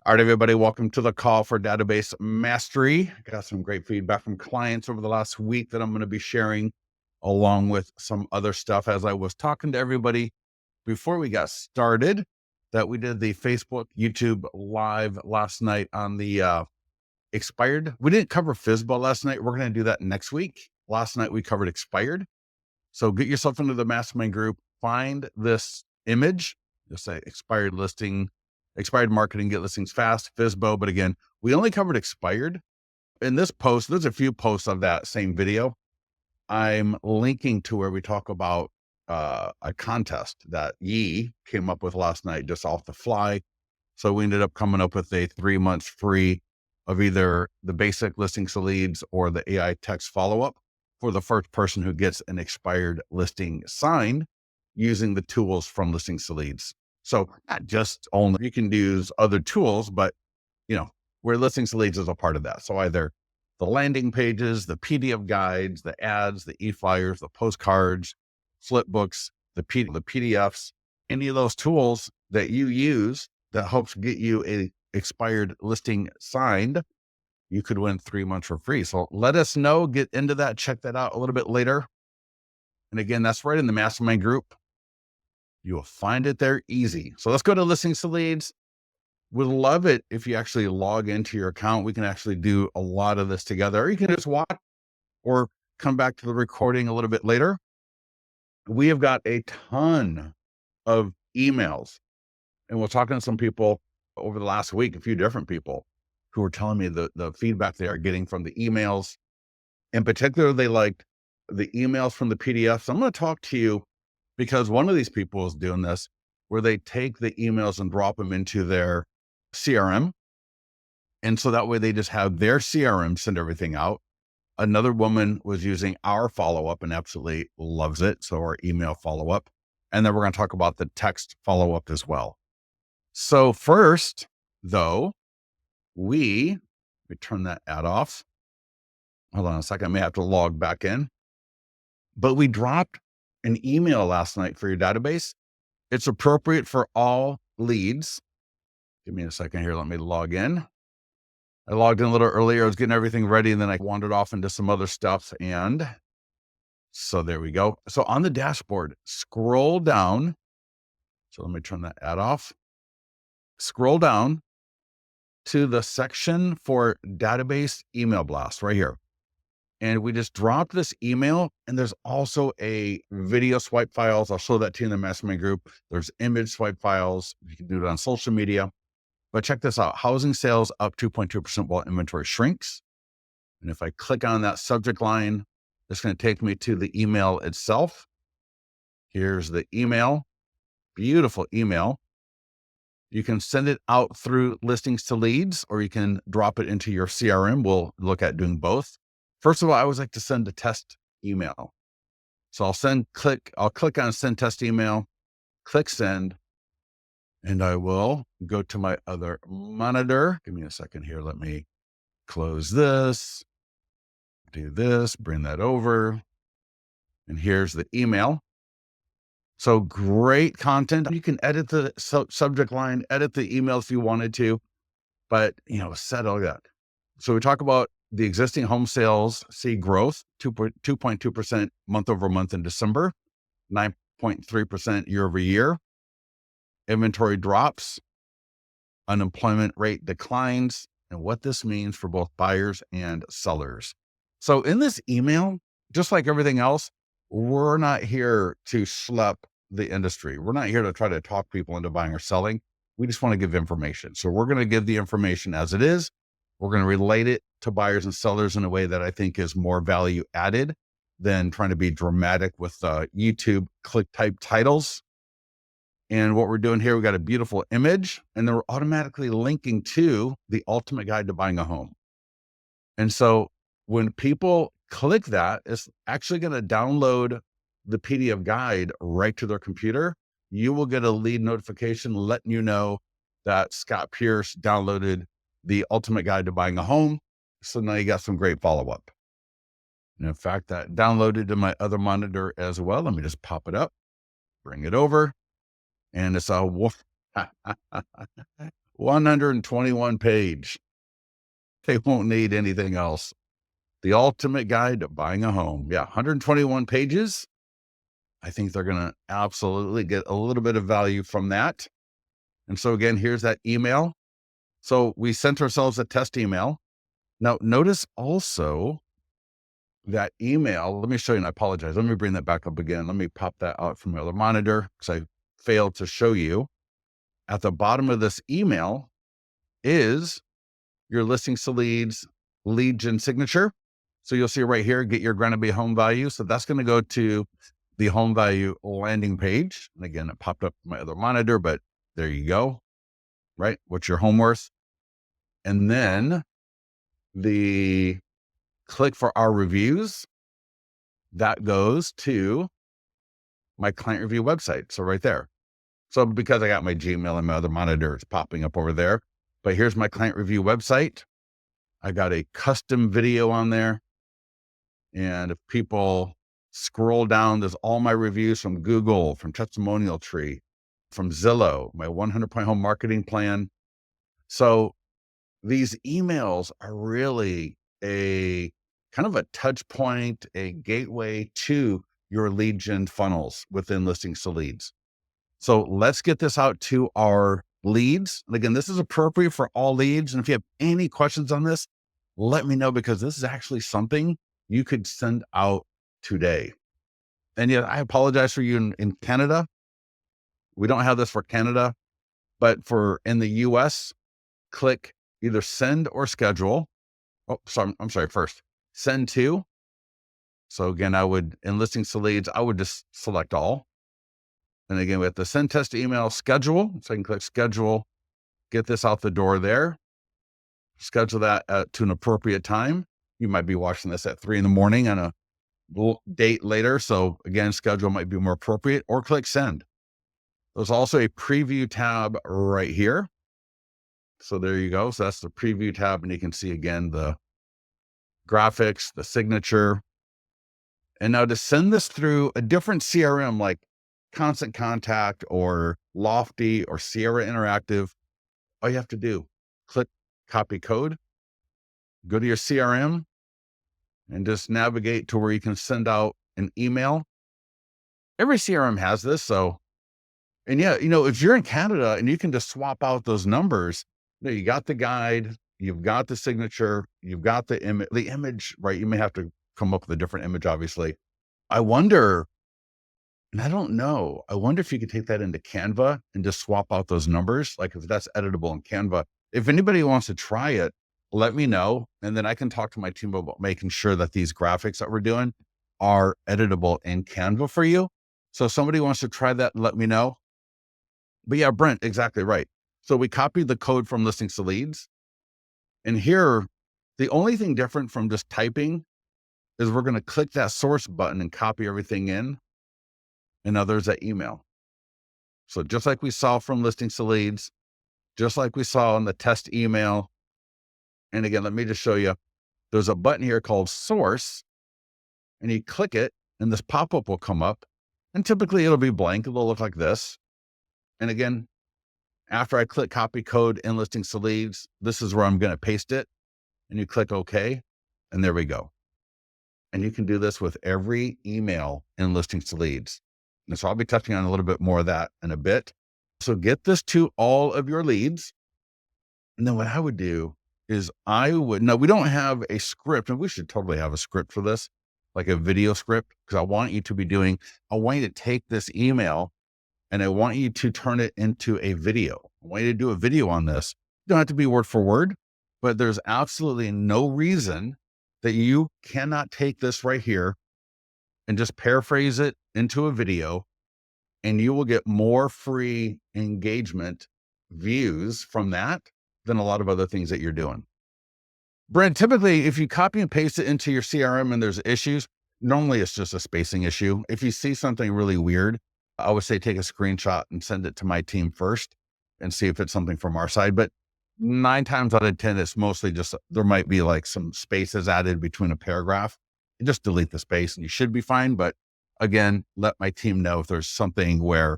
All right, everybody, welcome to the call for database mastery. I got some great feedback from clients over the last week that I'm going to be sharing along with some other stuff as I was talking to everybody before we got started that we did the Facebook, YouTube live last night on the expired. We didn't cover FSBO last night. We're going to do that next week. Last night we covered expired. So get yourself into the Mastermind group, find this image, just say expired listing, expired marketing, get listings fast, FSBO. But again, we only covered expired. In this post, there's a few posts of that same video. I'm linking to where we talk about a contest that Yi came up with last night just off the fly. So we ended up coming up with a 3 months free of either the basic listings to leads or the AI text follow-up for the first person who gets an expired listing signed using the tools from listings to leads. So not just only, you can use other tools, but where listings to leads is a part of that. So either the landing pages, the PDF guides, the ads, the eFlyers, the postcards, flipbooks, the PDFs, any of those tools that you use that helps get you a expired listing signed, you could win 3 months for free. So let us know, get into that, check that out a little bit later. And again, that's right in the Mastermind group. You will find it there easy. So let's go to listings to leads. Would love it if you actually log into your account. We can actually do a lot of this together, or you can just watch or come back to the recording a little bit later. We have got a ton of emails, and we're talking to some people over the last week, a few different people who were telling me the feedback they are getting from the emails. In particular, they liked the emails from the PDFs. I'm going to talk to you because one of these people is doing this where they take the emails and drop them into their CRM. And so that way they just have their CRM send everything out. Another woman was using our follow-up and absolutely loves it. So our email follow-up. And then we're going to talk about the text follow-up as well. So first, though, let me turn that ad off. Hold on a second. I may have to log back in. But we dropped an email last night for your database. It's appropriate for all leads. Give me a second here. Let me log in. I logged in a little earlier. I was getting everything ready, and then I wandered off into some other stuff. And so there we go. So on the dashboard, scroll down. So let me turn that ad off. Scroll down to the section for database email blast right here. And we just dropped this email, and there's also a video swipe files. I'll show that to you in the Mastermind group. There's image swipe files. You can do it on social media. But check this out. Housing sales up 2.2% while inventory shrinks. And if I click on that subject line, it's going to take me to the email itself. Here's the email. Beautiful email. You can send it out through listings to leads, or you can drop it into your CRM. We'll look at doing both. First of all, I always like to send a test email. So I'll click on send test email, click send, and I will go to my other monitor. Give me a second here. Let me close this, do this, bring that over. And here's the email. So great content. You can edit the subject line, edit the email if you wanted to, but set all that. So we talk about the existing home sales see growth, 2.2% month over month in December, 9.3% year over year. Inventory drops, unemployment rate declines, and what this means for both buyers and sellers. So in this email, just like everything else, we're not here to schlep the industry. We're not here to try to talk people into buying or selling. We just want to give information. So we're going to give the information as it is. We're going to relate it to buyers and sellers in a way that I think is more value added than trying to be dramatic with YouTube click type titles. And what we're doing here, we got a beautiful image, and then we're automatically linking to the ultimate guide to buying a home. And so when people click that, it's actually going to download the PDF guide right to their computer. You will get a lead notification letting you know that Scott Pierce downloaded the ultimate guide to buying a home. So now you got some great follow-up. And in fact, that downloaded to my other monitor as well. Let me just pop it up, bring it over. And it's a 121 page. They won't need anything else. The ultimate guide to buying a home. Yeah, 121 pages. I think they're going to absolutely get a little bit of value from that. And so again, here's that email. So we sent ourselves a test email. Now, notice also that email. Let me show you, and I apologize. Let me bring that back up again. Let me pop that out from my other monitor because I failed to show you. At the bottom of this email is your listings to leads lead gen signature. So you'll see right here, get your Granby home value. So that's going to go to the home value landing page. And again, it popped up on my other monitor, but there you go, right? What's your home worth? And then the click for our reviews, that goes to my client review website. So right there. So because I got my Gmail and my other monitor, it's popping up over there. But here's my client review website. I got a custom video on there. And if people scroll down, there's all my reviews from Google, from Testimonial Tree, from Zillow, my 100-point home marketing plan. So these emails are really a kind of a touch point, a gateway to your lead gen funnels within listings to leads. So let's get this out to our leads. And again, this is appropriate for all leads. And if you have any questions on this, let me know, because this is actually something you could send out today. And yet I apologize for you in Canada. We don't have this for Canada, but for in the US, click either send or schedule. Oh, sorry. I'm sorry. First, send to. So again, I would, in listings to leads, I would just select all. And again, we have the send test email schedule. So I can click schedule, get this out the door there, schedule that to an appropriate time. You might be watching this at 3 a.m. on a date later. So again, schedule might be more appropriate, or click send. There's also a preview tab right here. So there you go. So that's the preview tab. And you can see again, the graphics, the signature. And now to send this through a different CRM like Constant Contact or Lofty or Sierra Interactive, all you have to do, click copy code, go to your CRM, and just navigate to where you can send out an email. Every CRM has this. So, and yeah, if you're in Canada and you can just swap out those numbers, you got the guide, you've got the signature, you've got the image, right? You may have to come up with a different image, obviously. I wonder, and I don't know, I wonder if you could take that into Canva and just swap out those numbers, like if that's editable in Canva. If anybody wants to try it, let me know. And then I can talk to my team about making sure that these graphics that we're doing are editable in Canva for you. So if somebody wants to try that, let me know. But yeah, Brent, exactly right. So we copied the code from listings to leads. And here, the only thing different from just typing is we're going to click that source button and copy everything in. And now there's that email. So just like we saw from listings to leads, just like we saw in the test email. And again, let me just show you. There's a button here called source, and you click it and this pop-up will come up, and typically it'll be blank. It'll look like this. And again, after I click copy code in listings to leads, this is where I'm going to paste it, and you click OK, and there we go. And you can do this with every email in listings to leads. And so I'll be touching on a little bit more of that in a bit. So get this to all of your leads. And then what I would do is now we don't have a script, and we should totally have a script for this, like a video script, because I want you to take this email and I want you to turn it into a video. I want you to do a video on this. You don't have to be word for word, but there's absolutely no reason that you cannot take this right here and just paraphrase it into a video, and you will get more free engagement views from that than a lot of other things that you're doing. Brent, typically, if you copy and paste it into your CRM and there's issues, normally it's just a spacing issue. If you see something really weird, I would say take a screenshot and send it to my team first and see if it's something from our side. But 9 times out of 10, it's mostly just, there might be like some spaces added between a paragraph. You just delete the space and you should be fine. But again, let my team know if there's something where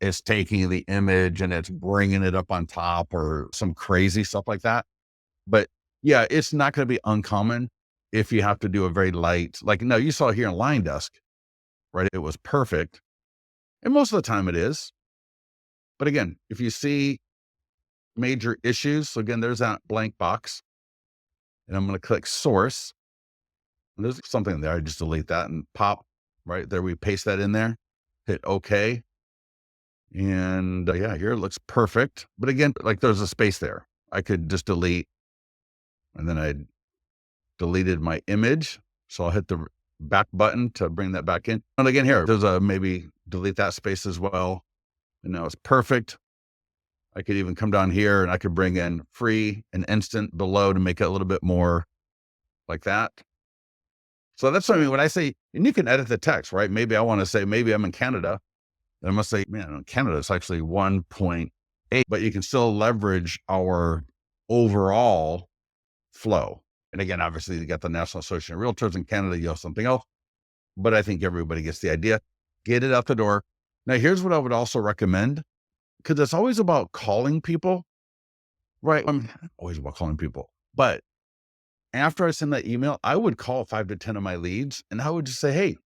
it's taking the image and it's bringing it up on top or some crazy stuff like that. But yeah, it's not going to be uncommon if you have to do a very light, like, no, you saw here in Line Desk, right? It was perfect. And most of the time it is. But again, if you see major issues, so again, there's that blank box and I'm going to click source. And there's something there. I just delete that and pop right there. We paste that in there, hit OK. And yeah, here it looks perfect. But again, like there's a space there. I could just delete, and then I deleted my image. So I'll hit the back button to bring that back in. And again, here, there's a maybe delete that space as well. And now it's perfect. I could even come down here and I could bring in free and instant below to make it a little bit more like that. So that's what I mean when I say, and you can edit the text, right? Maybe I want to say, maybe I'm in Canada. And I must say, man, in Canada, it's actually 1.8, but you can still leverage our overall flow. And again, obviously you got the National Association of Realtors in Canada, you have something else, but I think everybody gets the idea. Get it out the door. Now, here's what I would also recommend, because it's always about calling people, right? I'm always about calling people, but after I send that email, I would call 5 to 10 of my leads and I would just say, hey,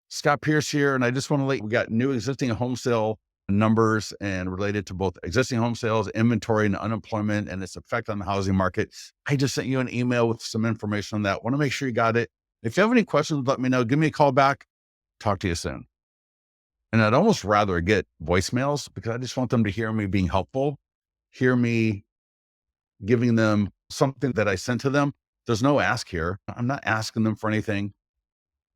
Scott Pierce here. And I just want to let you, we got new existing home sale numbers and related to both existing home sales, inventory and unemployment and its effect on the housing market. I just sent you an email with some information on that. Want to make sure you got it. If you have any questions, let me know. Give me a call back. Talk to you soon. And I'd almost rather get voicemails because I just want them to hear me being helpful, hear me giving them something that I sent to them. There's no ask here. I'm not asking them for anything,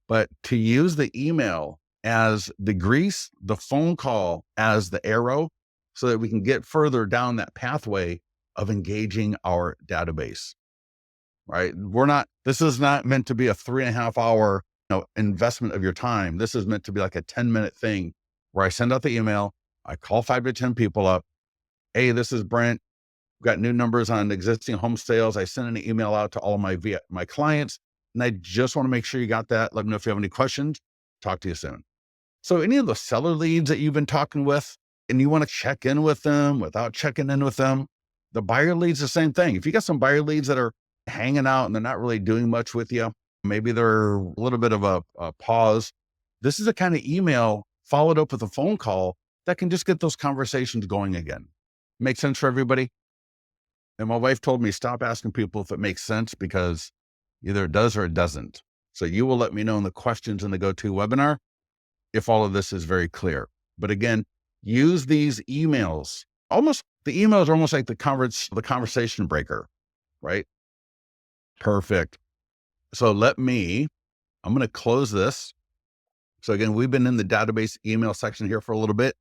but to use the email as the grease, the phone call as the arrow, so that we can get further down that pathway of engaging our database, right? This is not meant to be a 3.5 hour investment of your time. This is meant to be like a 10-minute thing where I send out the email. I call 5 to 10 people up. Hey, this is Brent. Got new numbers on existing home sales. I sent an email out to all of my clients, and I just want to make sure you got that. Let me know if you have any questions. Talk to you soon. So any of the seller leads that you've been talking with and you want to check in with them without checking in with them, the buyer leads, the same thing. If you got some buyer leads that are hanging out and they're not really doing much with you, maybe they're a little bit of a pause. This is the kind of email followed up with a phone call that can just get those conversations going again. Make sense for everybody? And my wife told me, stop asking people if it makes sense, because either it does or it doesn't. So you will let me know in the questions in the go-to webinar if all of this is very clear. But again, use these emails. The emails are almost like the conversation breaker, right? Perfect. So I'm going to close this. So again, we've been in the database email section here for a little bit.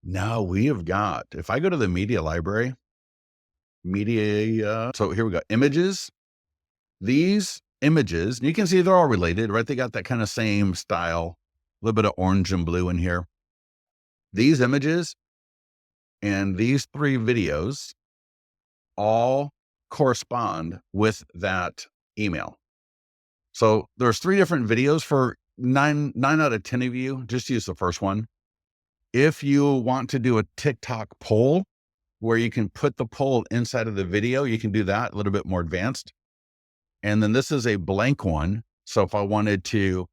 Now we have got, if I go to the media library, so here we go, images. These images, you can see they're all related, right? They got that kind of same style, a little bit of orange and blue in here. These images and these 3 videos all correspond with that email. So there's 3 different videos for 9 out of 10 of you. Just use the first one. If you want to do a TikTok poll where you can put the poll inside of the video, you can do that, a little bit more advanced. And then this is a blank one. So if I wanted to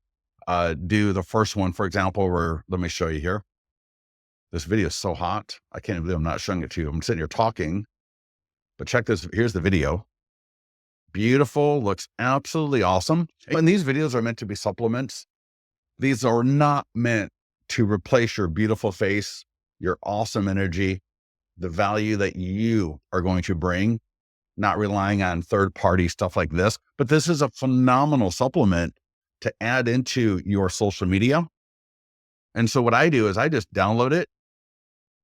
do the first one, for example, let me show you here. This video is so hot. I can't believe I'm not showing it to you. I'm sitting here talking, but check this. Here's the video. Beautiful, looks absolutely awesome. And these videos are meant to be supplements. These are not meant to replace your beautiful face, your awesome energy, the value that you are going to bring, not relying on third-party stuff like this. But this is a phenomenal supplement to add into your social media. And so what I do is I just download it.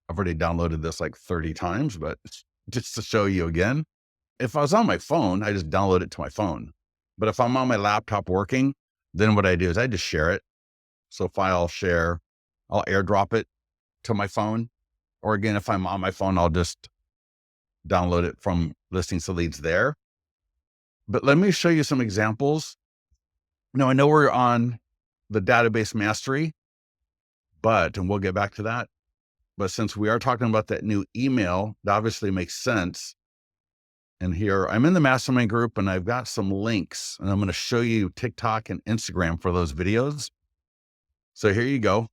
I've already downloaded this like 30 times, but just to show you again, if I was on my phone, I just download it to my phone. But if I'm on my laptop working, then what I do is I just share it. So file share, I'll airdrop it to my phone. Or again, if I'm on my phone, I'll just download it from Listings to Leads there. But let me show you some examples. Now, I know we're on the database mastery, and we'll get back to that. But since we are talking about that new email, that obviously makes sense. And here I'm in the mastermind group and I've got some links and I'm going to show you TikTok and Instagram for those videos. So here you go.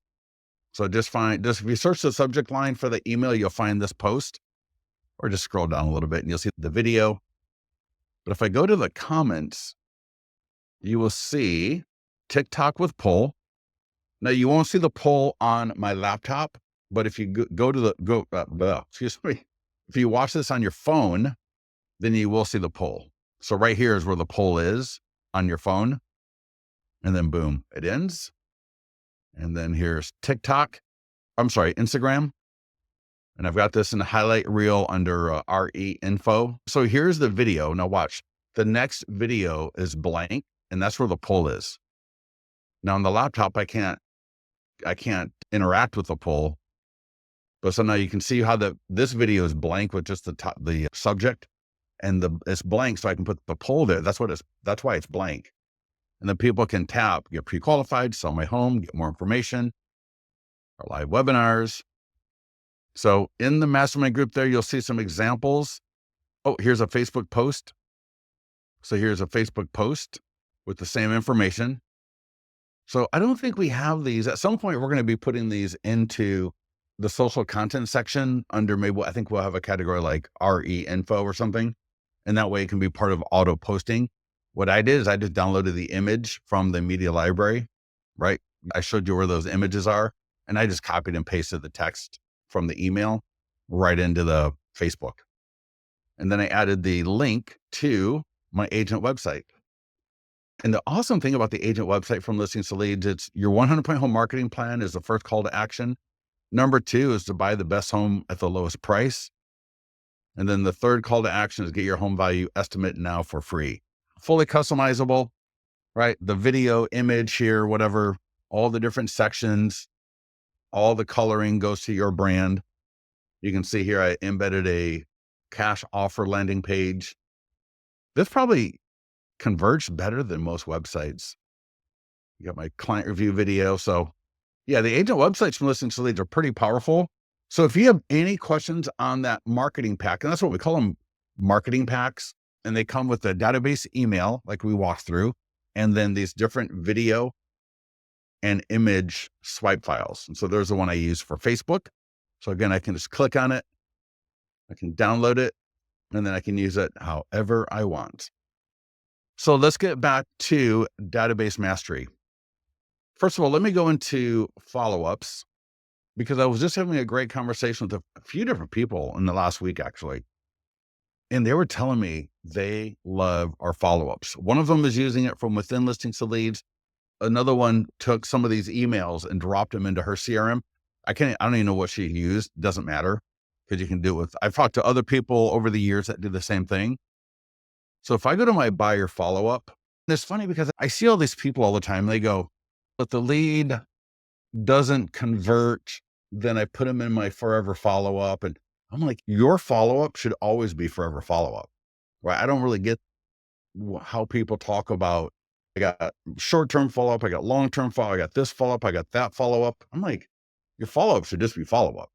So just if you search the subject line for the email, you'll find this post, or just scroll down a little bit and you'll see the video. But if I go to the comments, you will see TikTok with poll. Now you won't see the poll on my laptop, but if you go to the, excuse me, if you watch this on your phone, then you will see the poll. So right here is where the poll is on your phone. And then boom, it ends. And then here's Instagram. And I've got this in the highlight reel under RE info. So here's the video. Now watch, the next video is blank and that's where the poll is. Now on the laptop, I can't interact with the poll. But so now you can see how this video is blank with just the subject, and it's blank. So I can put the poll there. That's why it's blank. And then people can tap, get pre-qualified, sell my home, get more information, our live webinars. So in the mastermind group there, you'll see some examples. Oh, here's a Facebook post. So here's a Facebook post with the same information. So I don't think we have these. At some point, we're going to be putting these into the social content section under I think we'll have a category like RE info or something. And that way it can be part of auto posting. What I did is I just downloaded the image from the media library, right? I showed you where those images are, and I just copied and pasted the text from the email right into the Facebook. And then I added the link to my agent website. And the awesome thing about the agent website from Listings to Leads, it's your 100-point home marketing plan is the first call to action. Number 2 is to buy the best home at the lowest price. And then the third call to action is get your home value estimate now for free. Fully customizable, right? The video, image here, whatever, all the different sections, all the coloring goes to your brand. You can see here, I embedded a cash offer landing page. This probably converged better than most websites. You got my client review video. So yeah, the agent websites from Listings to Leads are pretty powerful. So if you have any questions on that marketing pack, and that's what we call them, marketing packs, and they come with a database email like we walked through, and then these different video and image swipe files. And so there's the one I use for Facebook. So again, I can just click on it, I can download it, and then I can use it however I want. So let's get back to database mastery. First of all, let me go into follow-ups, because I was just having a great conversation with a few different people in the last week, actually. And they were telling me they love our follow-ups. One of them is using it from within Listings to Leads. Another one took some of these emails and dropped them into her CRM. I don't even know what she used. Doesn't matter, because you can do it with, I've talked to other people over the years that do the same thing. So if I go to my buyer follow-up, it's funny because I see all these people all the time. They go, but the lead doesn't convert. Then I put them in my forever follow-up. And I'm like, your follow-up should always be forever follow-up, right? I don't really get how people talk about, I got short-term follow-up, I got long-term follow-up, I got this follow-up, I got that follow-up. I'm like, your follow-up should just be follow-up,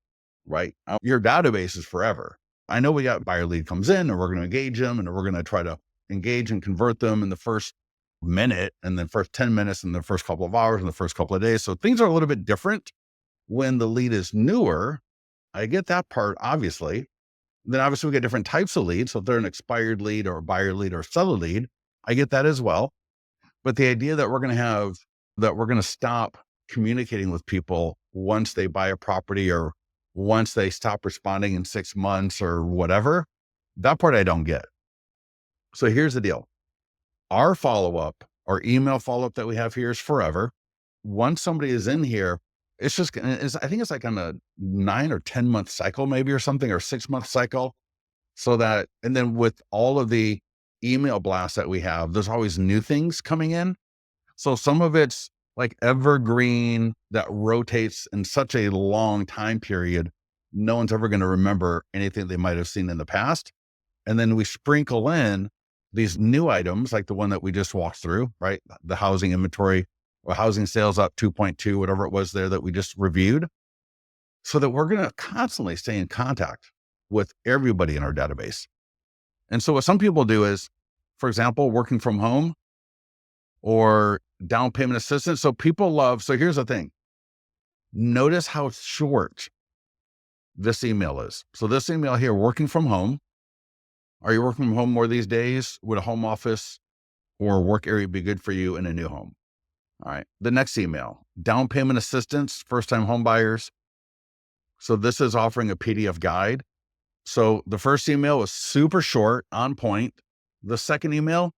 right? Your database is forever. I know we got buyer lead comes in and we're going to engage them and we're going to try to engage and convert them in the first minute and then first 10 minutes and the first couple of hours and the first couple of days. So things are a little bit different when the lead is newer. I get that part, obviously. Then obviously we get different types of leads. So if they're an expired lead or a buyer lead or a seller lead, I get that as well. But the idea that we're going to stop communicating with people once they buy a property or once they stop responding in 6 months or whatever, that part I don't get. So here's the deal. Our follow-up, our email follow-up that we have here is forever. Once somebody is in here, I think it's like on a 9 or 10 month cycle, maybe, or something, or 6 month cycle. So that, and then with all of the email blasts that we have, there's always new things coming in. So some of it's like evergreen that rotates in such a long time period. No one's ever going to remember anything they might have seen in the past. And then we sprinkle in these new items, like the one that we just walked through, right? The housing inventory or housing sales up 2.2, whatever it was there that we just reviewed, so that we're going to constantly stay in contact with everybody in our database. And so what some people do is, for example, working from home or down payment assistance. So people love, so here's the thing. Notice how short this email is. So this email here, working from home. Are you working from home more these days? Would a home office or work area be good for you in a new home? All right. The next email, down payment assistance, first time home buyers. So this is offering a PDF guide. So the first email was super short, on point. The second email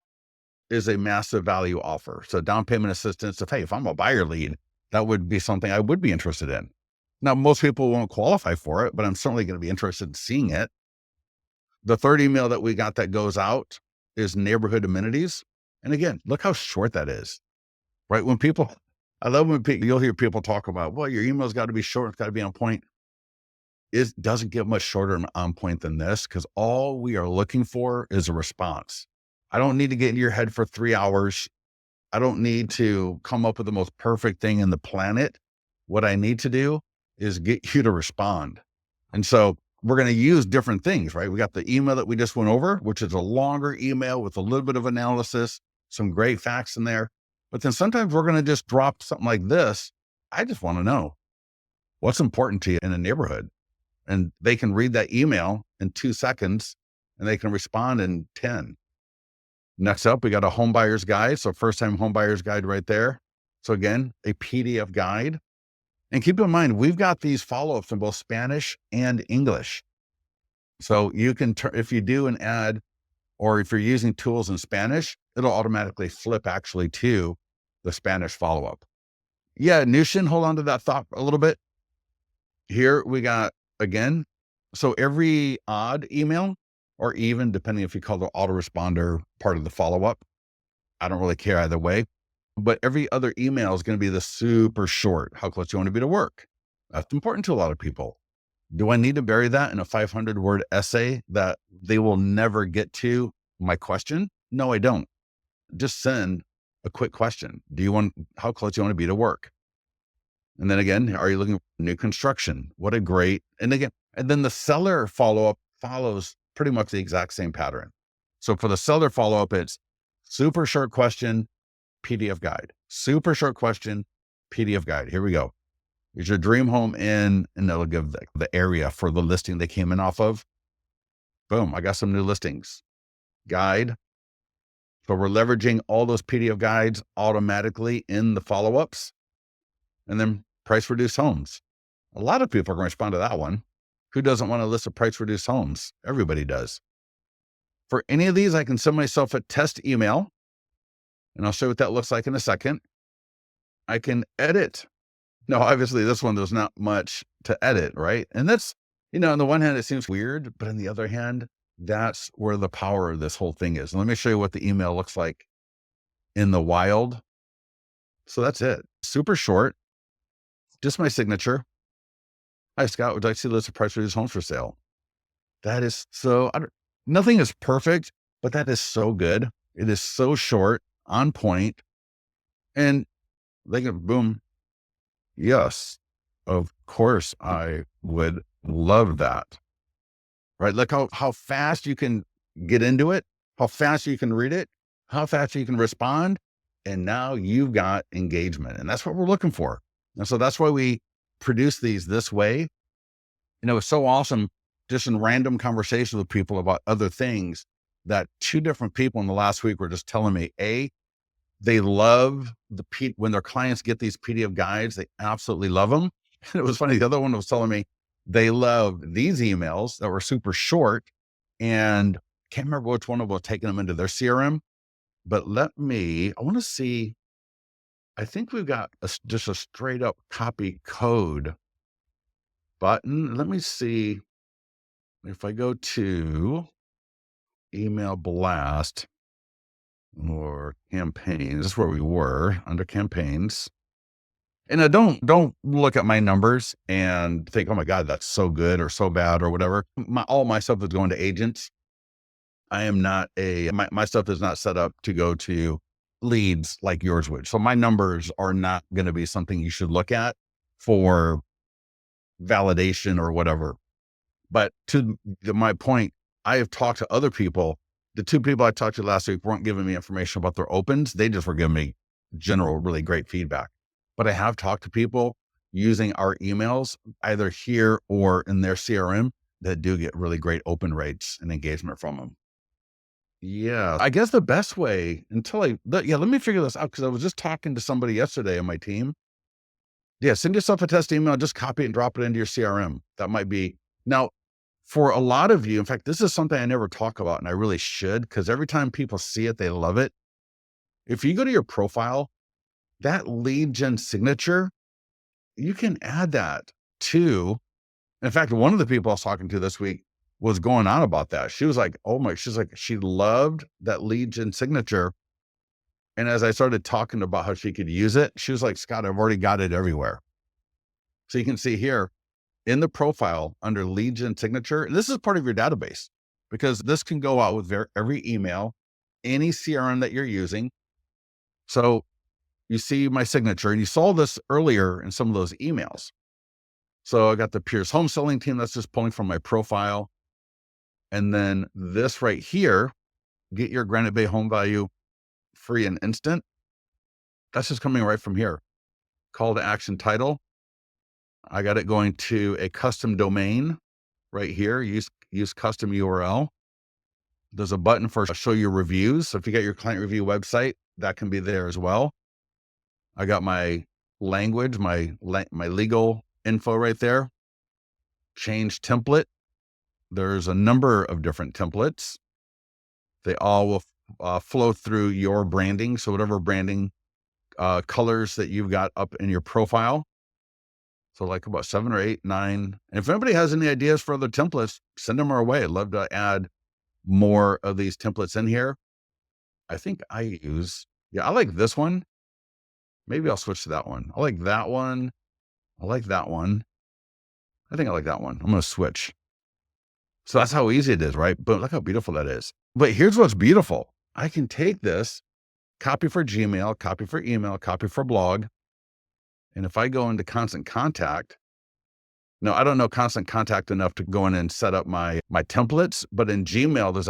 is a massive value offer. So down payment assistance, if I'm a buyer lead, that would be something I would be interested in. Now, most people won't qualify for it, but I'm certainly going to be interested in seeing it. The third email that we got that goes out is neighborhood amenities. And again, look how short that is, right? I love when you'll hear people talk about, well, your email's got to be short, it's got to be on point. It doesn't get much shorter and on point than this, because all we are looking for is a response. I don't need to get in your head for 3 hours. I don't need to come up with the most perfect thing in the planet. What I need to do is get you to respond. And so we're going to use different things, right? We got the email that we just went over, which is a longer email with a little bit of analysis, some great facts in there. But then sometimes we're going to just drop something like this. I just want to know what's important to you in a neighborhood. And they can read that email in 2 seconds and they can respond in 10. Next up, we got a home buyer's guide. So first time home buyer's guide right there. So again, a PDF guide. And keep in mind, we've got these follow-ups in both Spanish and English. So you can, if you do an ad, or if you're using tools in Spanish, it'll automatically flip actually to the Spanish follow-up. Yeah, Nushin, hold on to that thought a little bit. Here we got, again, so every odd email, or even depending if you call the autoresponder part of the follow-up, I don't really care either way, but every other email is going to be the super short. How close do you want to be to work? That's important to a lot of people. Do I need to bury that in a 500-word essay that they will never get to my question? No, I don't. Just send a quick question. How close do you want to be to work? And then again, are you looking for new construction? And then the seller follow-up follows pretty much the exact same pattern. So for the seller follow-up, it's super short question, PDF guide. Super short question, PDF guide. Here we go. Is your dream home in, and it'll give the area for the listing they came in off of. Boom, I got some new listings. Guide. So we're leveraging all those PDF guides automatically in the follow-ups. And then price reduced homes. A lot of people are going to respond to that one. Who doesn't want to list a price reduced homes? Everybody does. For any of these, I can send myself a test email, and I'll show you what that looks like in a second. I can edit. Now, obviously, this one, there's not much to edit, right? And that's, on the one hand, it seems weird, but on the other hand, that's where the power of this whole thing is. And let me show you what the email looks like in the wild. So that's it. Super short. Just my signature. Hi, Scott. Would you like to see the list of price reduced homes for sale? That is so, nothing is perfect, but that is so good. It is so short, on point. And they can, boom. Yes, of course, I would love that. Right? Look how fast you can get into it, how fast you can read it, how fast you can respond. And now you've got engagement. And that's what we're looking for. And so that's why we produce these this way. It's so awesome just in random conversations with people about other things, that 2 different people in the last week were just telling me, they love when their clients get these PDF guides, they absolutely love them. And it was funny. The other one was telling me they love these emails that were super short, and can't remember which one was taking them into their CRM, but I want to see, I think we've got just a straight up copy code button. Let me see if I go to email blast or campaigns. That's where we were, under campaigns. And I don't look at my numbers and think, oh my God, that's so good or so bad or whatever. All my stuff is going to agents. I am not my stuff is not set up to go to leads like yours would. So my numbers are not going to be something you should look at for validation or whatever. But to my point, I have talked to other people. The two people I talked to last week weren't giving me information about their opens. They just were giving me general, really great feedback. But I have talked to people using our emails, either here or in their CRM, that do get really great open rates and engagement from them. Yeah. I guess the best way let me figure this out because I was just talking to somebody yesterday on my team. Yeah. Send yourself a test email, just copy it and drop it into your CRM. That might be now for a lot of you. In fact, this is something I never talk about and I really should because every time people see it, they love it. If you go to your profile, that lead gen signature, you can add that to, in fact, one of the people I was talking to this week was going on about that. She was like, she's like, she loved that lead gen signature. And as I started talking about how she could use it, she was like, Scott, I've already got it everywhere. So you can see here in the profile under lead gen signature, this is part of your database because this can go out with every email, any CRM that you're using. So you see my signature and you saw this earlier in some of those emails. So I got the Pierce home selling team that's just pulling from my profile. And then this right here, get your Granite Bay home value free and instant. That's just coming right from here. Call to action title. I got it going to a custom domain right here. Use custom URL. There's a button for show your reviews. So if you got your client review website, that can be there as well. I got my language, my legal info right there. Change template. There's a number of different templates. They all will flow through your branding. So whatever branding colors that you've got up in your profile. So like about 7 or 8, 9. And if anybody has any ideas for other templates, send them our way. I'd love to add more of these templates in here. I think I like this one. Maybe I'll switch to that one. I like that one. I like that one. I think I like that one. I'm going to switch. So that's how easy it is, right? But look how beautiful that is. But here's what's beautiful. I can take this, copy for Gmail, copy for email, copy for blog. And if I go into constant contact, no, I don't know constant contact enough to go in and set up my templates, but in Gmail, there's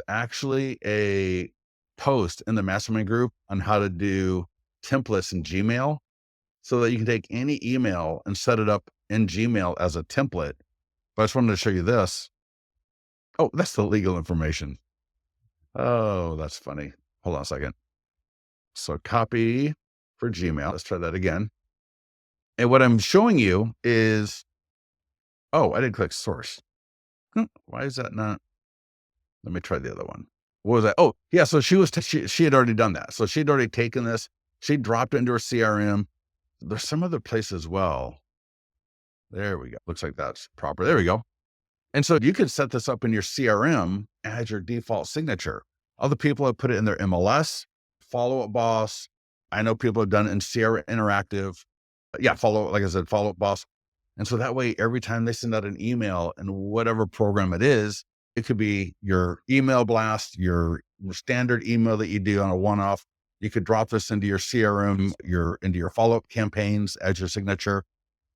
actually a post in the Mastermind group on how to do templates in Gmail so that you can take any email and set it up in Gmail as a template. But I just wanted to show you this. Oh, that's the legal information. Oh, that's funny. Hold on a second. So copy for Gmail. Let's try that again. And what I'm showing you is, I didn't click source. Why is that not? Let me try the other one. What was that? Oh, yeah. So she had already done that. So she'd already taken this. She dropped it into her CRM. There's some other place as well. There we go. Looks like that's proper. There we go. And so you could set this up in your CRM as your default signature. Other people have put it in their MLS, Follow Up Boss. I know people have done it in Sierra Interactive. Yeah, like I said, Follow Up Boss. And so that way, every time they send out an email in whatever program it is, it could be your email blast, your standard email that you do on a one-off. You could drop this into your CRM, into your follow-up campaigns as your signature.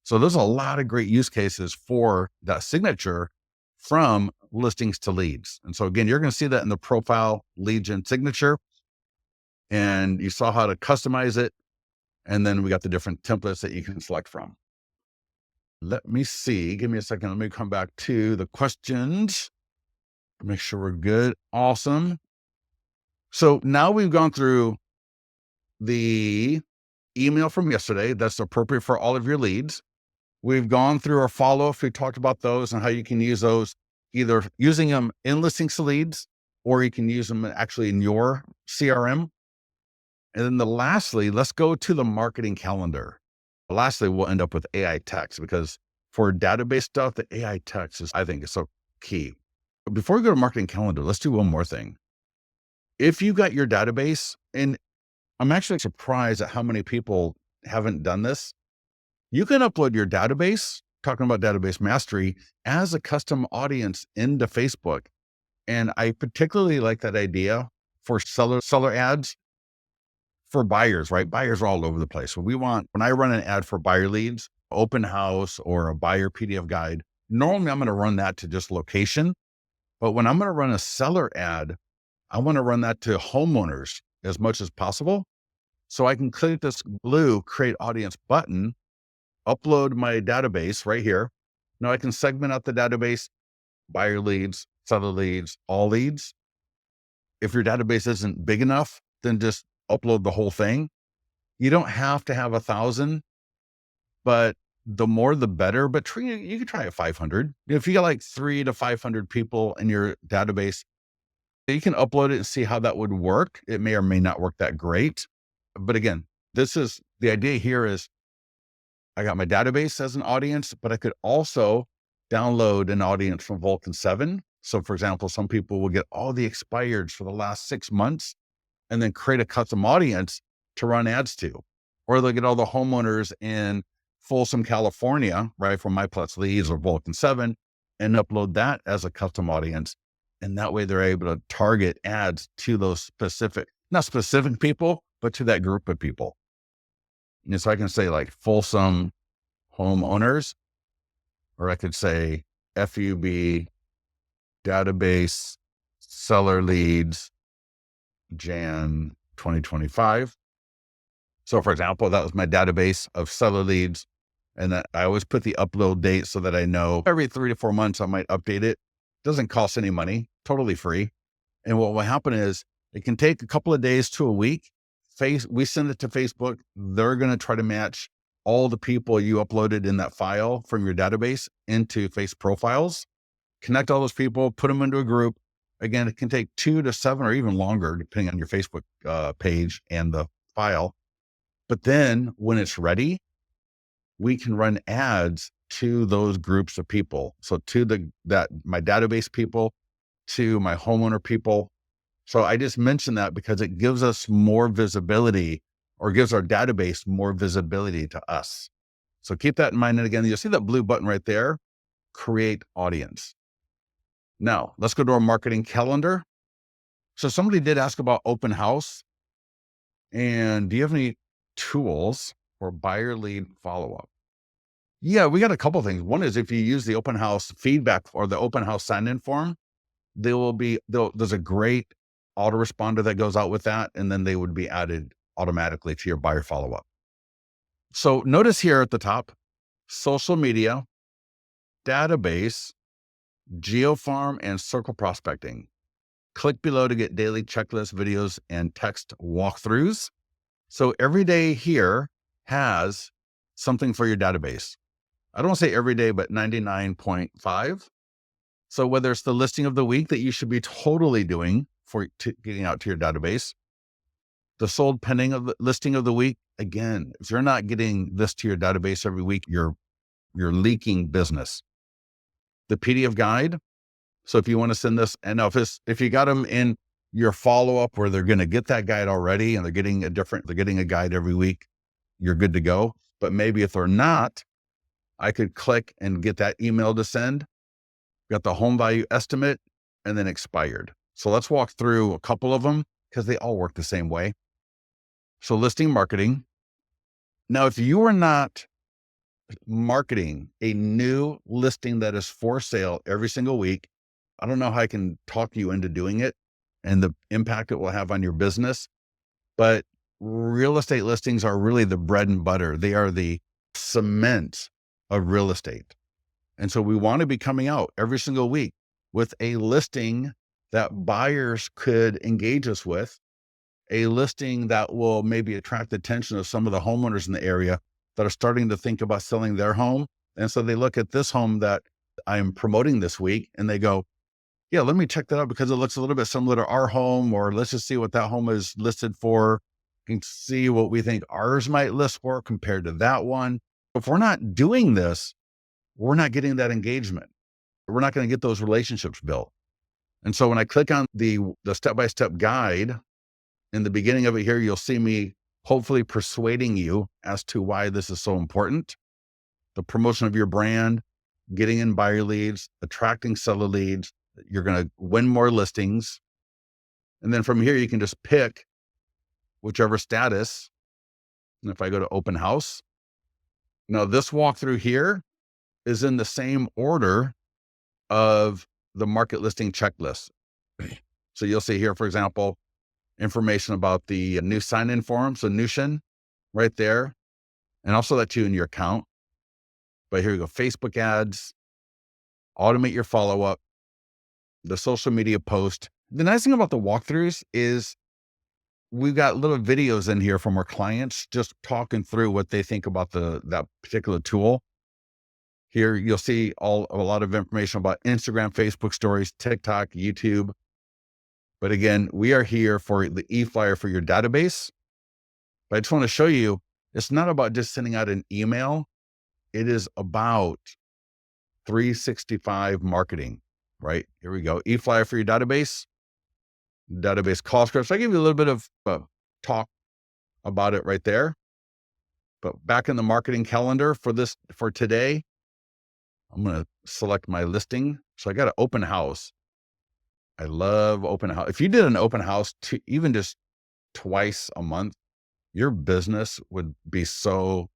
So there's a lot of great use cases for that signature from listings to leads. And so again, you're going to see that in the profile lead gen signature. And you saw how to customize it. And then we got the different templates that you can select from. Let me see. Give me a second. Let me come back to the questions. Make sure we're good. Awesome. So now we've gone through the email from yesterday that's appropriate for all of your leads. We've gone through our follow-ups. We talked about those and how you can use those, either using them in listings to leads, or you can use them actually in your CRM. And then lastly, let's go to the marketing calendar. Lastly, we'll end up with AI text because for database stuff, the AI text I think is so key. But before we go to marketing calendar, let's do one more thing. If you got your database, and I'm actually surprised at how many people haven't done this, you can upload your database, talking about database mastery, as a custom audience into Facebook. And I particularly like that idea for seller ads for buyers, right? Buyers are all over the place. So when I run an ad for buyer leads, open house or a buyer PDF guide, normally I'm going to run that to just location. But when I'm going to run a seller ad, I want to run that to homeowners as much as possible. So I can click this blue create audience button, upload my database right here. Now I can segment out the database, buyer leads, seller leads, all leads. If your database isn't big enough, then just upload the whole thing. You don't have to have 1,000, but the more the better. But you can try at 500. If you got like 300 to 500 people in your database, you can upload it and see how that would work. It may or may not work that great. But again, the idea here is I got my database as an audience, but I could also download an audience from Vulcan 7. So for example, some people will get all the expireds for the last 6 months and then create a custom audience to run ads to. Or they'll get all the homeowners in Folsom, California, right, from My Plus Leads or Vulcan 7 and upload that as a custom audience. And that way they're able to target ads to those not specific people, but to that group of people. And so I can say like Folsom homeowners, or I could say FUB database seller leads Jan 2025. So for example, that was my database of seller leads. And I always put the upload date so that I know every 3 to 4 months I might update it. Doesn't cost any money, totally free. And what will happen is it can take a couple of days to a week. We send it to Facebook. They're going to try to match all the people you uploaded in that file from your database into face profiles, connect all those people, put them into a group. Again, it can take 2 to 7 or even longer, depending on your Facebook page and the file. But then when it's ready, we can run ads to those groups of people. So to my database people, to my homeowner people. So I just mentioned that because it gives us more visibility, or gives our database more visibility to us. So keep that in mind. And again, you'll see that blue button right there, create audience. Now let's go to our marketing calendar. So somebody did ask about open house, and do you have any tools for buyer lead follow-up? Yeah, we got a couple things. One is if you use the open house feedback or the open house sign-in form, there's a great autoresponder that goes out with that, and then they would be added automatically to your buyer follow-up. So notice here at the top, social media, database, geofarm, and circle prospecting. Click below to get daily checklist videos and text walkthroughs. So every day here has something for your database. I don't want to say every day, but 99.5. So whether it's the listing of the week that you should be totally doing for getting out to your database, the sold pending of the listing of the week, again, if you're not getting this to your database every week, you're leaking business. The PDF guide. So if you want to send this, and now if you got them in your follow-up where they're going to get that guide already and they're getting a guide every week, you're good to go. But maybe if they're not, I could click and get that email to send. Got the home value estimate and then expired. So let's walk through a couple of them because they all work the same way. So listing marketing. Now, if you are not marketing a new listing that is for sale every single week, I don't know how I can talk you into doing it and the impact it will have on your business, but real estate listings are really the bread and butter. They are the cement of real estate. And so we want to be coming out every single week with a listing that buyers could engage us with, a listing that will maybe attract the attention of some of the homeowners in the area that are starting to think about selling their home. And so they look at this home that I'm promoting this week and they go, yeah, let me check that out because it looks a little bit similar to our home, or let's just see what that home is listed for and see what we think ours might list for compared to that one. If we're not doing this, we're not getting that engagement. We're not going to get those relationships built. And so when I click on the step-by-step guide, in the beginning of it here, you'll see me hopefully persuading you as to why this is so important. The promotion of your brand, getting in buyer leads, attracting seller leads. You're going to win more listings. And then from here, you can just pick whichever status. And if I go to open house, now this walkthrough here is in the same order of the market listing checklist. So you'll see here, for example, information about the new sign-in form. So Nushin right there. And also let you in your account. But here you go, Facebook ads, automate your follow-up, the social media post. The nice thing about the walkthroughs is we've got little videos in here from our clients just talking through what they think about that particular tool. Here you'll see a lot of information about Instagram, Facebook stories, TikTok, YouTube. But again, we are here for the eFlyer for your database. But I just want to show you, it's not about just sending out an email. It is about 365 marketing, right? Here we go. eFlyer for your database call scripts. I give you a little bit of talk about it right there. But back in the marketing calendar for today, I'm going to select my listing. So I got an open house. I love open house. If you did an open house even just twice a month, your business would be so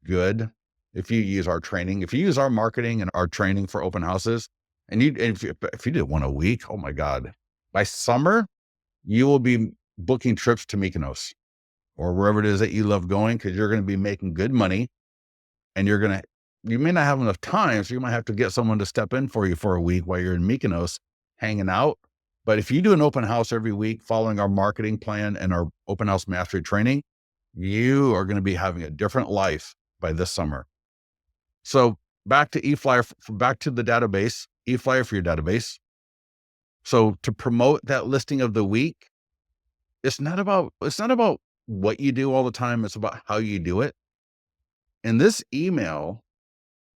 good. If you use our training, if you use our marketing and our training for open houses, and if you did one a week, oh my God, by summer, you will be booking trips to Mykonos or wherever it is that you love going, because you're going to be making good money, and you may not have enough time. So you might have to get someone to step in for you for a week while you're in Mykonos hanging out. But if you do an open house every week, following our marketing plan and our open house mastery training, you are going to be having a different life by this summer. So back to eFlyer, back to the database, eFlyer for your database. So to promote that listing of the week, it's not about what you do all the time. It's about how you do it. And this email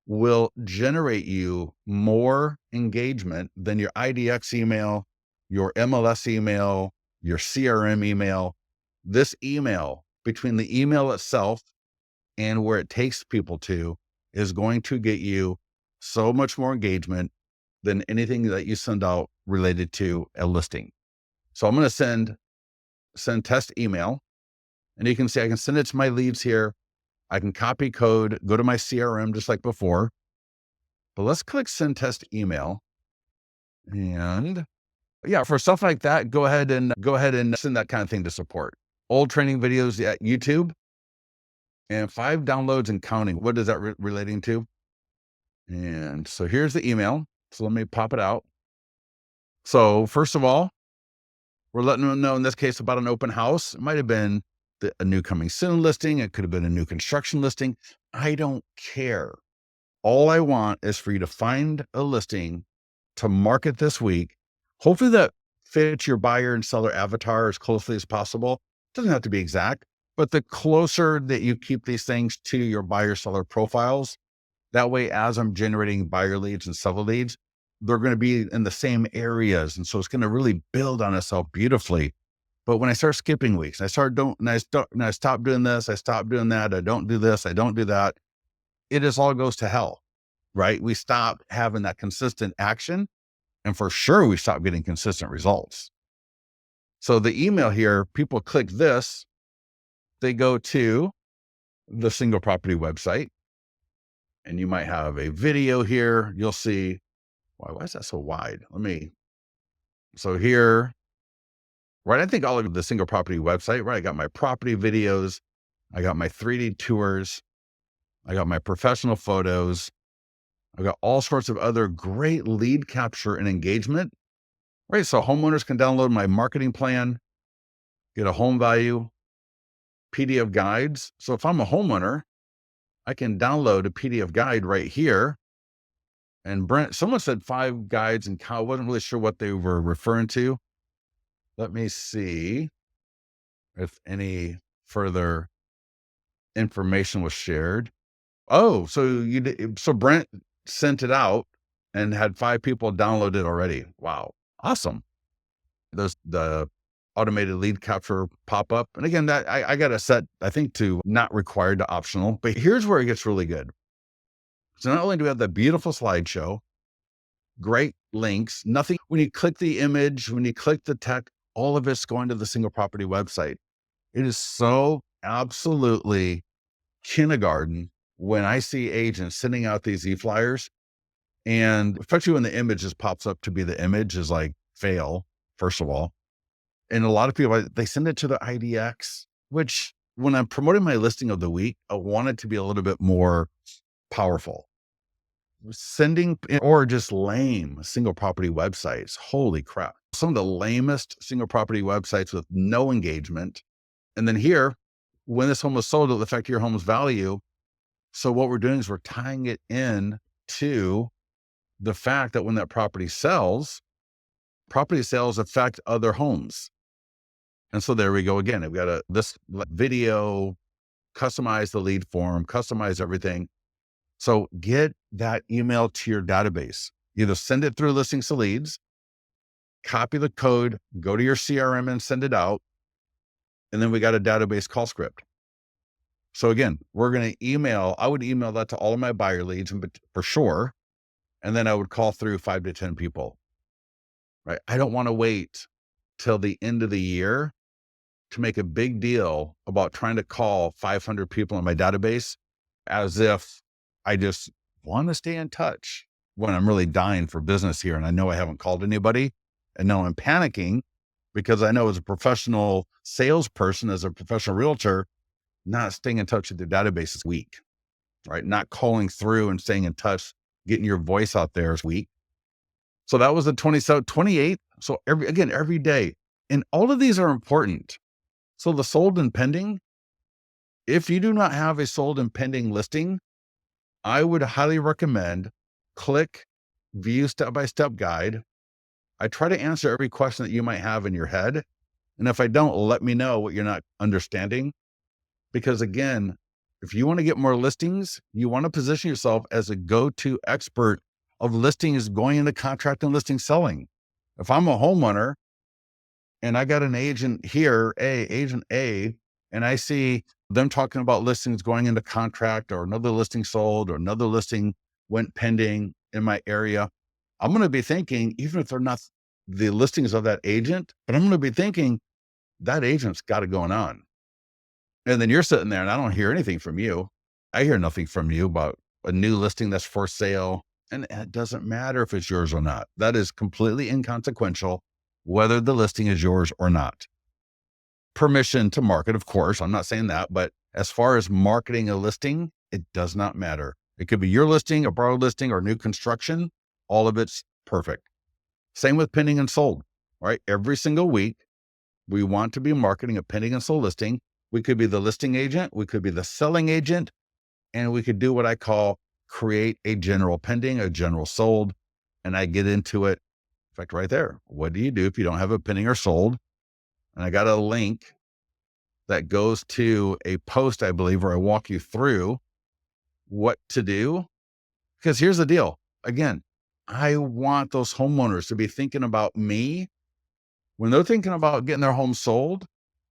will generate you more engagement than your IDX email, your MLS email, your CRM email. This email, between the email itself and where it takes people to, is going to get you so much more engagement than anything that you send out related to a listing. So I'm going to send test email, and you can see I can send it to my leads here. I can copy code, go to my CRM just like before. But let's click send test email. And yeah, for stuff like that, go ahead and send that kind of thing to support. Old training videos at YouTube, and 5 downloads and counting. What is that relating to? And so here's the email. So let me pop it out. So first of all, we're letting them know in this case about an open house. It might have been a new coming soon listing. It could have been a new construction listing. I don't care. All I want is for you to find a listing to market this week. Hopefully that fits your buyer and seller avatar as closely as possible. It doesn't have to be exact, but the closer that you keep these things to your buyer seller profiles, that way, as I'm generating buyer leads and seller leads, they're going to be in the same areas. And so it's going to really build on itself beautifully. But when I start skipping weeks, I stop doing this, I stop doing that, I don't do this, I don't do that, it just all goes to hell, right? We stop having that consistent action, and for sure we stop getting consistent results. So the email here, people click this, they go to the single property website, and you might have a video here. You'll see, why is that so wide? So here, right, I think all of the single property website, right? I got my property videos, I got my 3D tours, I got my professional photos, I got all sorts of other great lead capture and engagement, right? So homeowners can download my marketing plan, get a home value, PDF guides. So if I'm a homeowner, I can download a PDF guide right here. And Brent, someone said 5 guides, and I wasn't really sure what they were referring to. Let me see if any further information was shared. Oh, so Brent sent it out and had 5 people download it already. Wow. Awesome. The automated lead capture pop up. And again, that I got to set, I think, to not required to optional, but here's where it gets really good. So not only do we have the beautiful slideshow, great links, nothing, when you click the image, when you click the text, all of it's going to the single property website. It is so absolutely kindergarten when I see agents sending out these eFlyers, and especially when the image just pops up to be the image is like fail, first of all. And a lot of people, they send it to the IDX, which when I'm promoting my listing of the week, I want it to be a little bit more powerful. Sending or just lame single property websites. Holy crap. Some of the lamest single property websites with no engagement. And then here, when this home was sold, it'll affect your home's value. So what we're doing is we're tying it in to the fact that when that property sales, property sales affect other homes. And so there we go again. We've got this video, customize the lead form, customize everything. So get that email to your database. Either send it through Listings to Leads, copy the code, go to your CRM and send it out. And then we got a database call script. So again, we're going to I would email that to all of my buyer leads for sure. And then I would call through 5 to 10 people, right? I don't want to wait till the end of the year to make a big deal about trying to call 500 people in my database as if I just want to stay in touch when I'm really dying for business here. And I know I haven't called anybody, and now I'm panicking because I know as a professional salesperson, as a professional realtor, not staying in touch with the database is weak, right? Not calling through and staying in touch, getting your voice out there is weak. So that was the 28th. So every day. And all of these are important. So the sold and pending, if you do not have a sold and pending listing, I would highly recommend click view step-by-step guide. I try to answer every question that you might have in your head. And if I don't, let me know what you're not understanding. Because again, if you want to get more listings, you want to position yourself as a go-to expert of listings going into contract and listing selling. If I'm a homeowner and I got an agent here, agent A, and I see them talking about listings going into contract or another listing sold or another listing went pending in my area, I'm going to be thinking, even if they're not the listings of that agent, but I'm going to be thinking that agent's got it going on. And then you're sitting there and I don't hear anything from you. I hear nothing from you about a new listing that's for sale. And it doesn't matter if it's yours or not. That is completely inconsequential, whether the listing is yours or not. Permission to market, of course, I'm not saying that, but as far as marketing a listing, it does not matter. It could be your listing, a borrowed listing, or new construction. All of it's perfect. Same with pending and sold, right? Every single week, we want to be marketing a pending and sold listing. We could be the listing agent, we could be the selling agent, and we could do what I call create a general pending, a general sold. And I get into it. In fact, right there, what do you do if you don't have a pending or sold? And I got a link that goes to a post, I believe, where I walk you through what to do. Because here's the deal. Again, I want those homeowners to be thinking about me when they're thinking about getting their home sold,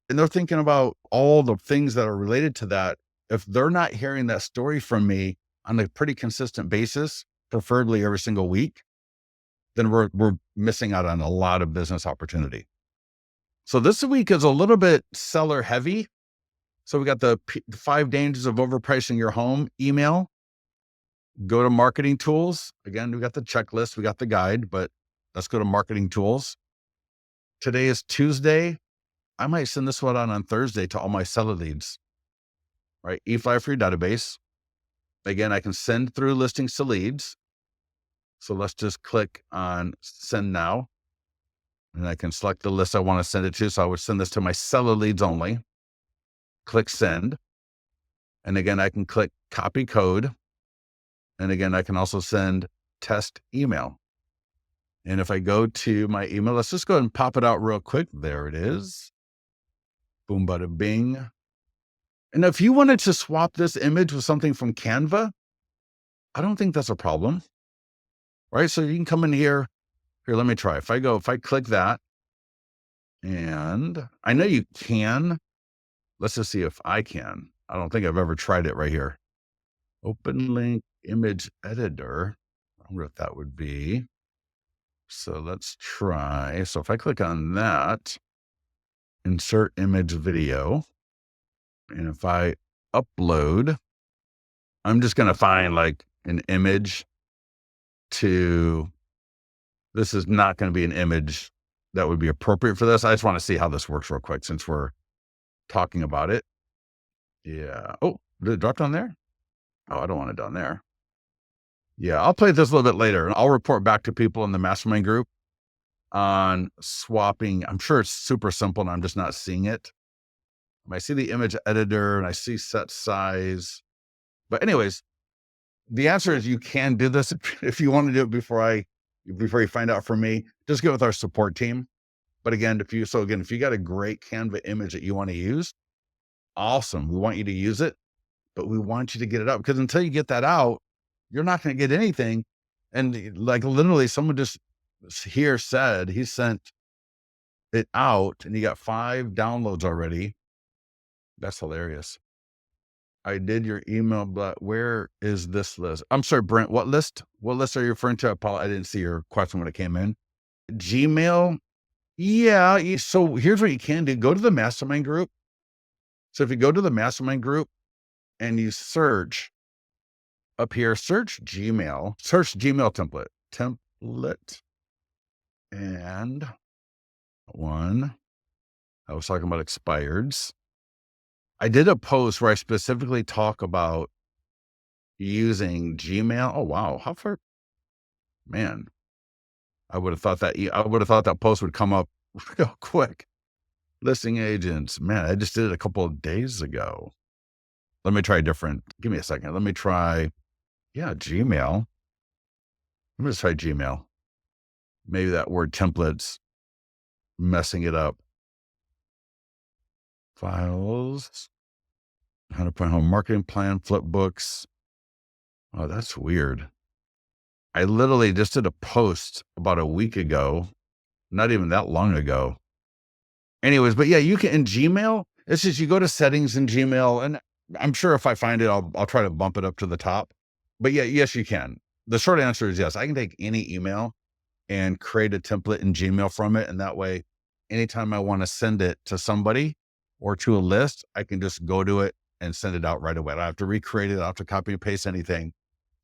and they're thinking about all the things that are related to that. If they're not hearing that story from me on a pretty consistent basis, preferably every single week, then we're missing out on a lot of business opportunity. So this week is a little bit seller heavy. So we got the 5 dangers of overpricing your home email. Go to marketing tools. Again, we got the checklist, we got the guide, but let's go to marketing tools. Today is Tuesday. I might send this one out on Thursday to all my seller leads, right? eFlyer for your database. Again, I can send through Listings to Leads. So let's just click on send now. And I can select the list I want to send it to. So I would send this to my seller leads only. Click send. And again, I can click copy code. And again, I can also send test email. And if I go to my email, let's just go ahead and pop it out real quick. There it is. Boom, bada bing. And if you wanted to swap this image with something from Canva, I don't think that's a problem, right? So you can come in here. Here, let me try. If I click that, and I know you can. Let's just see if I can. I don't think I've ever tried it right here. Open link image editor. I wonder if that would be. So let's try. So if I click on that, insert image video. And if I upload, I'm just going to find like an image this is not going to be an image that would be appropriate for this. I just want to see how this works real quick since we're talking about it. Yeah. Oh, did it drop down there? Oh, I don't want it down there. Yeah, I'll play this a little bit later and I'll report back to people in the mastermind group on swapping. I'm sure it's super simple and I'm just not seeing it. I see the image editor and I see set size. But anyways, the answer is you can do this if you want to do it before you find out from me. Just get with our support team. But again, if you got a great Canva image that you want to use, awesome. We want you to use it, but we want you to get it out because until you get that out, you're not going to get anything. And like literally someone just here said he sent it out and he got 5 downloads already. That's hilarious. I did your email, but where is this list? I'm sorry, Brent, what list? What list are you referring to? I didn't see your question when it came in. Gmail. Yeah. So here's what you can do. Go to the mastermind group. So if you go to the mastermind group and you search up here, search Gmail template. And one, I was talking about expireds. I did a post where I specifically talk about using Gmail. Oh, wow. How far? Man, I would have thought that post would come up real quick. Listing agents. Man, I just did it a couple of days ago. Let me try different. Give me a second. Let me try. Yeah, Gmail. Let me just try Gmail. Maybe that word templates messing it up. Files. 100-point home marketing plan, flip books. Oh, that's weird. I literally just did a post about a week ago, not even that long ago. Anyways, but yeah, you can in Gmail. It's just you go to settings in Gmail, and I'm sure if I find it, I'll try to bump it up to the top. But yeah, yes, you can. The short answer is yes. I can take any email and create a template in Gmail from it, and that way, anytime I want to send it to somebody or to a list, I can just go to it and send it out right away. I don't have to recreate it. I don't have to copy and paste anything.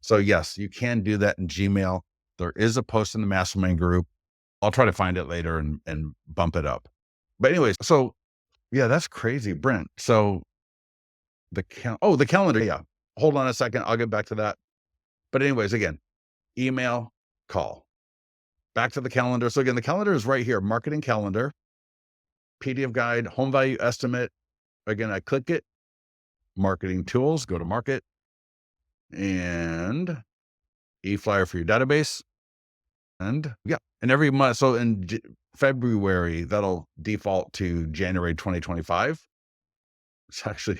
So yes, you can do that in Gmail. There is a post in the mastermind group. I'll try to find it later and bump it up. But anyways, so yeah, that's crazy, Brent. So the calendar. Yeah. Hold on a second. I'll get back to that. But anyways, again, email, call. Back to the calendar. So again, the calendar is right here. Marketing calendar, PDF guide, home value estimate. Again, I click it. Marketing tools, go to market. And eFlyer for your database. And yeah, and every month. So in February, that'll default to January 2025. It's actually,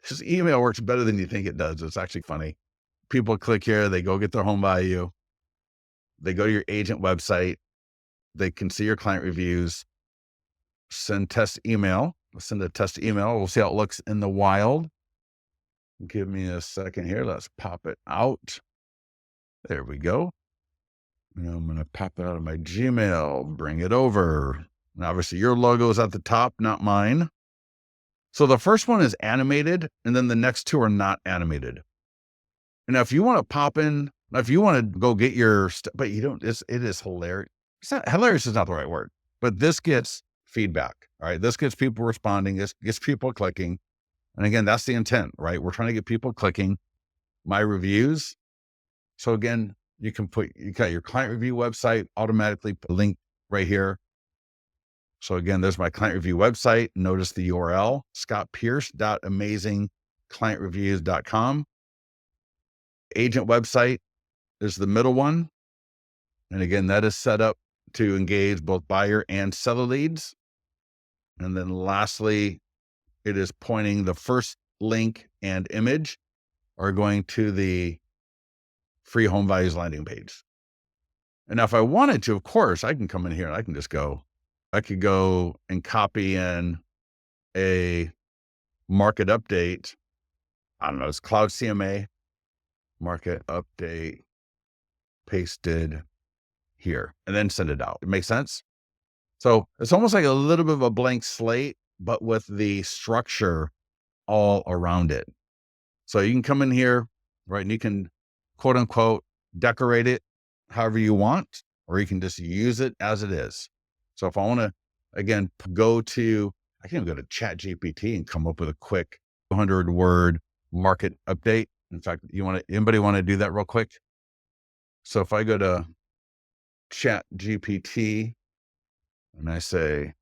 this email works better than you think it does. It's actually funny. People click here, they go get their home value. They go to your agent website. They can see your client reviews. Send test email. Send a test email. We'll see how it looks in the wild. Give me a second here. Let's pop it out. There we go. And I'm going to pop it out of my Gmail, bring it over. And obviously your logo is at the top, not mine. So the first one is animated, and then the next 2 are not animated. And now if you want to pop in, if you want to go get your stuff, but you don't, it is hilarious. It's not, hilarious is not the right word, but this gets feedback. All right. This gets people responding. This gets people clicking. And again, that's the intent, right? We're trying to get people clicking. My reviews. So again, you got your client review website automatically linked right here. So again, there's my client review website. Notice the URL, scottpierce.amazingclientreviews.com. Agent website is the middle one. And again, that is set up to engage both buyer and seller leads. And then lastly, it is pointing the first link and image are going to the free home values landing page. And now if I wanted to, of course, I can come in here and I could go and copy in a market update. I don't know, it's Cloud CMA, market update, pasted here, and then send it out. It makes sense? So it's almost like a little bit of a blank slate, but with the structure all around it. So you can come in here, right? And you can quote unquote decorate it however you want, or you can just use it as it is. So if I want to, again, I can even go to Chat GPT and come up with a quick 200-word market update. In fact, anybody want to do that real quick? So if I go to Chat GPT and I say,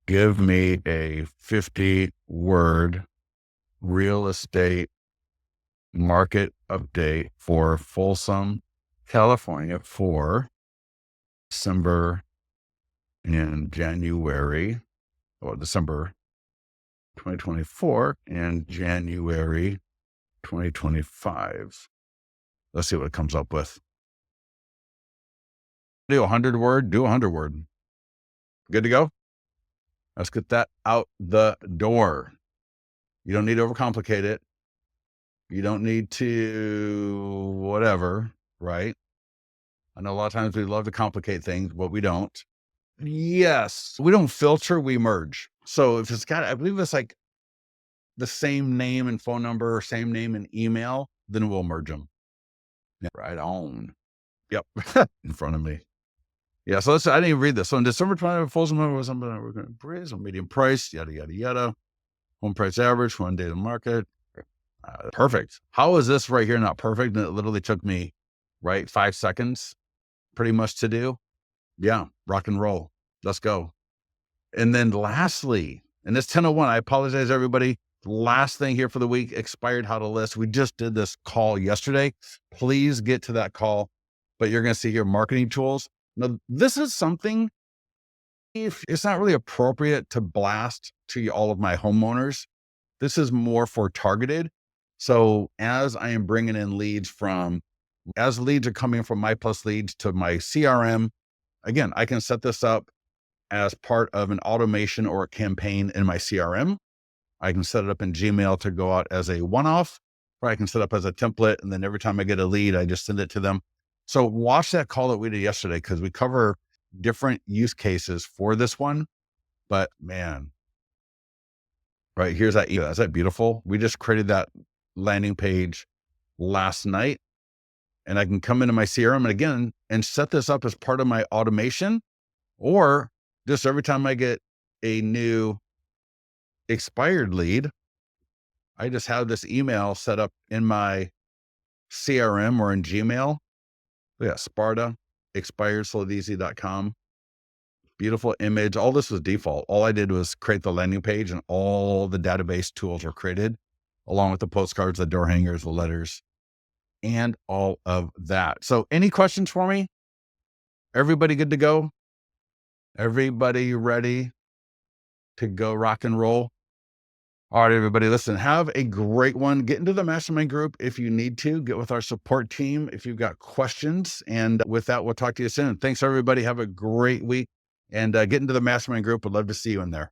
give me a 50-word real estate market update for Folsom, California for December and January, or December 2024 and January 2025. Let's see what it comes up with. Do 100-word, do 100-word. Good to go? Let's get that out the door. You don't need to overcomplicate it. You don't need to whatever, right? I know a lot of times we love to complicate things, but we don't. Yes. We don't filter, we merge. So if it's got, I believe it's like the same name and phone number, or same name and email, then we'll merge them. Yeah, right on. Yep. In front of me. Yeah. So I didn't even read this. So in December 20, Folsom was something we're going to appraise on median price, yada, yada, yada. Home price average, 1 day to market. Perfect. How is this right here not perfect? And it literally took me, 5 seconds pretty much to do. Yeah. Rock and roll. Let's go. And then lastly, and it's 10:01, I apologize, everybody. Last thing here for the week, expired how to list. We just did this call yesterday. Please get to that call. But you're going to see here marketing tools. Now, this is something, if it's not really appropriate to blast to all of my homeowners. This is more for targeted. So as I am bringing in as leads are coming from My Plus Leads to my CRM, again, I can set this up as part of an automation or a campaign in my CRM. I can set it up in Gmail to go out as a one-off, or I can set up as a template. And then every time I get a lead, I just send it to them. So watch that call that we did yesterday, because we cover different use cases for this one. But man, right, here's that email. Is that beautiful? We just created that landing page last night, and I can come into my CRM and set this up as part of my automation, or just every time I get a new expired lead, I just have this email set up in my CRM or in Gmail. Yeah, Sparta, expiredsoeasy.com. Beautiful image. All this was default. All I did was create the landing page, and all the database tools were created, along with the postcards, the door hangers, the letters, and all of that. So any questions for me? Everybody good to go? Everybody ready to go rock and roll? All right, everybody, listen, have a great one. Get into the Mastermind group if you need to. Get with our support team if you've got questions. And with that, we'll talk to you soon. Thanks, everybody. Have a great week. And get into the Mastermind group. Would love to see you in there.